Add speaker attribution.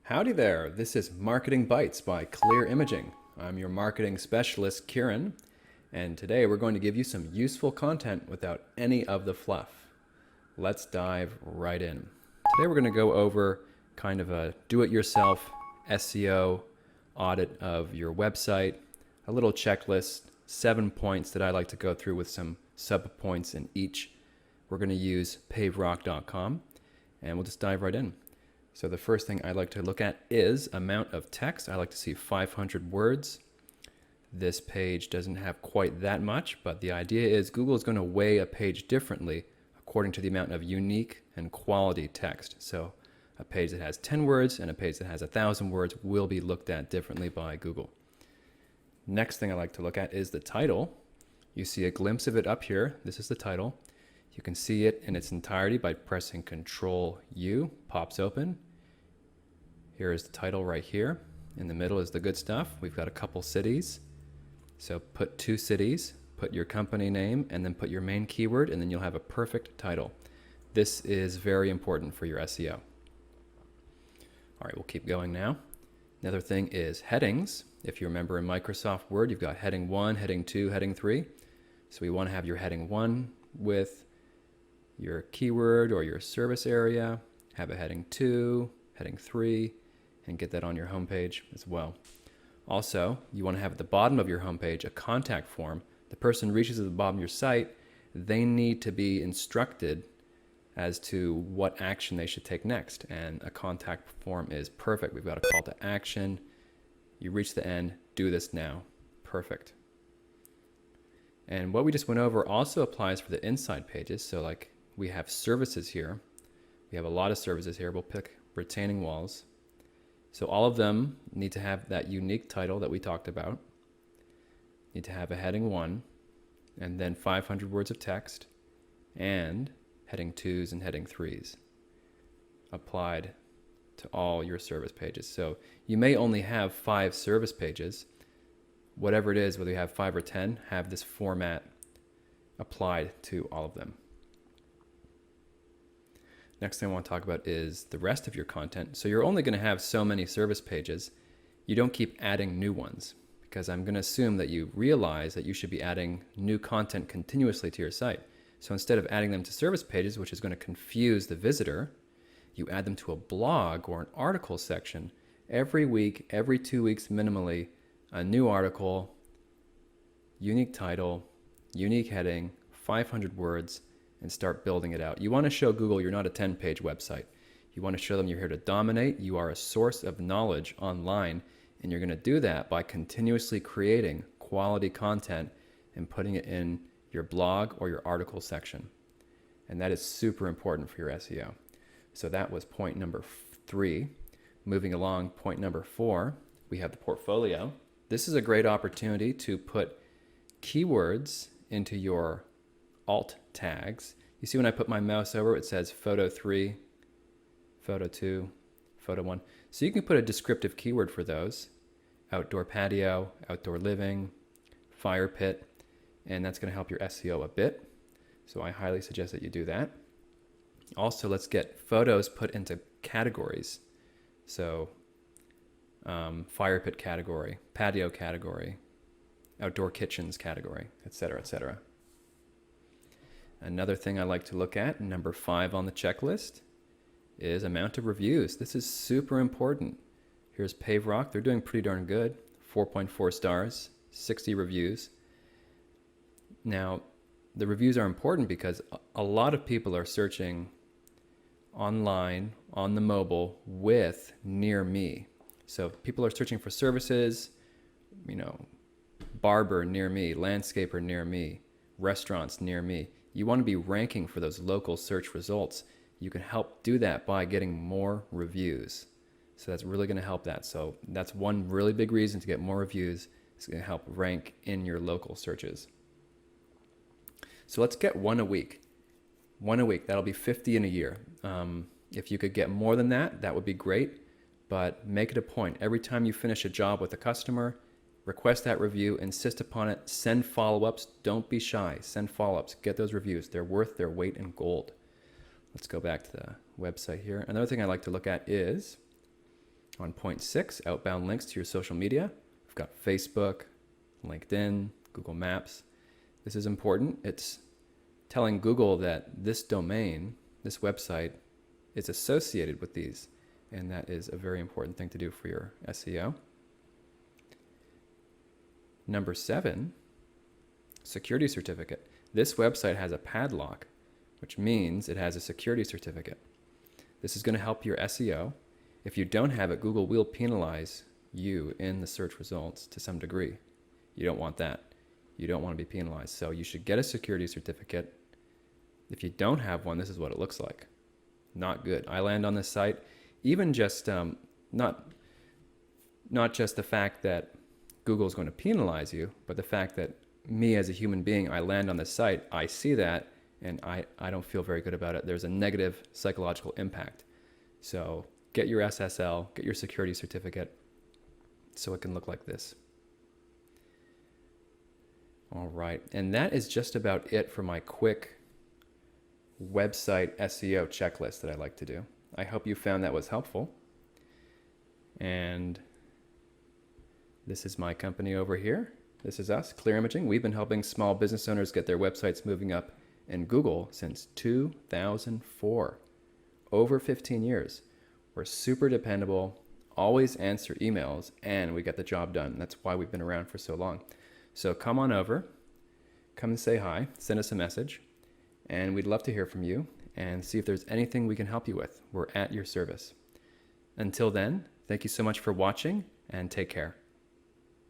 Speaker 1: Howdy there, this is Marketing Bites by Clear Imaging. I'm your marketing specialist, Kieran, and today we're going to give you some useful content without any of the fluff. Let's dive right in. Today we're going to go over kind of a do-it-yourself SEO audit of your website, a little checklist, 7 points that I like to go through with some sub-points in each. We're going to use paverock.com, and we'll just dive right in. So the first thing I like to look at is amount of text. I like to see 500 words. This page doesn't have quite that much, but the idea is Google is going to weigh a page differently according to the amount of unique and quality text. So a page that has 10 words and a page that has 1,000 words will be looked at differently by Google. Next thing I like to look at is the title. You see a glimpse of it up here. This is the title. You can see it in its entirety by pressing CTRL+U, pops open. Here is the title right here. In the middle is the good stuff. We've got a couple cities. So put 2 cities, put your company name, and then put your main keyword, and then you'll have a perfect title. This is very important for your SEO. All right, we'll keep going now. Another thing is headings. If you remember in Microsoft Word, you've got heading 1, heading 2, heading 3. So we want to have your heading 1 with your keyword or your service area, have a heading 2, heading 3, and get that on your homepage as well. Also, you want to have at the bottom of your homepage a contact form. The person reaches at the bottom of your site, they need to be instructed as to what action they should take next, and a contact form is perfect. We've got a call to action. You reach the end, do this now. Perfect. And what we just went over also applies for the inside pages. So like we have services here. We have a lot of services here. We'll pick retaining walls. So all of them need to have that unique title that we talked about. Need to have a heading 1 and then 500 words of text and heading 2s and heading 3s applied to all your service pages. So you may only have 5 service pages. Whatever it is, whether you have 5 or 10, have this format applied to all of them. Next thing I want to talk about is the rest of your content. So you're only going to have so many service pages. You don't keep adding new ones, because I'm going to assume that you realize that you should be adding new content continuously to your site. So instead of adding them to service pages, which is going to confuse the visitor, you add them to a blog or an article section. Every week, every 2 weeks minimally, a new article, unique title, unique heading, 500 words, and start building it out. You want to show Google you're not a 10-page website. You want to show them you're here to dominate. You are a source of knowledge online, and you're going to do that by continuously creating quality content and putting it in your blog or your article section. And that is super important for your SEO. So that was point number 3. Moving along, point number 4, we have the portfolio. This is a great opportunity to put keywords into your alt tags. You see when I put my mouse over, it says photo 3, photo 2, photo 1. So you can put a descriptive keyword for those. Outdoor patio, outdoor living, fire pit, and that's going to help your SEO a bit. So I highly suggest that you do that. Also, let's get photos put into categories. So fire pit category, patio category, outdoor kitchens category, etc., etc. Another thing I like to look at, number 5 on the checklist, is amount of reviews. This is super important. Here's PaveRock. They're doing pretty darn good. 4.4 stars, 60 reviews. Now, the reviews are important because a lot of people are searching online, on the mobile, with near me. So people are searching for services, barber near me, landscaper near me, restaurants near me. You want to be ranking for those local search results. You can help do that by getting more reviews. So that's really going to help that. So that's one really big reason to get more reviews. It's going to help rank in your local searches. So let's get 1 a week. 1 a week, that'll be 50 in a year. If you could get more than that, that would be great. But make it a point. Every time you finish a job with a customer, request that review, insist upon it, send follow-ups. Don't be shy. Send follow-ups. Get those reviews. They're worth their weight in gold. Let's go back to the website here. Another thing I like to look at is On point 6, outbound links to your social media. We've got Facebook, LinkedIn, Google Maps. This is important. It's telling Google that this domain, this website, is associated with these. And that is a very important thing to do for your SEO. Number 7, security certificate. This website has a padlock, which means it has a security certificate. This is going to help your SEO. If you don't have it, Google will penalize you in the search results to some degree. You don't want that. You don't want to be penalized. So you should get a security certificate. If you don't have one, this is what it looks like. Not good. I land on this site, even just not just the fact that Google is going to penalize you, but the fact that me as a human being, I land on this site, I see that, and I don't feel very good about it. There's a negative psychological impact. So get your SSL, get your security certificate, so it can look like this. All right, and that is just about it for my quick website SEO checklist that I like to do. I hope you found that was helpful. And this is my company over here. This is us, Clear Imaging. We've been helping small business owners get their websites moving up in Google since 2004. Over 15 years. We're super dependable, always answer emails, and we get the job done. That's why we've been around for so long. So come on over, come and say hi, send us a message, and we'd love to hear from you and see if there's anything we can help you with. We're at your service. Until then, thank you so much for watching, and take care.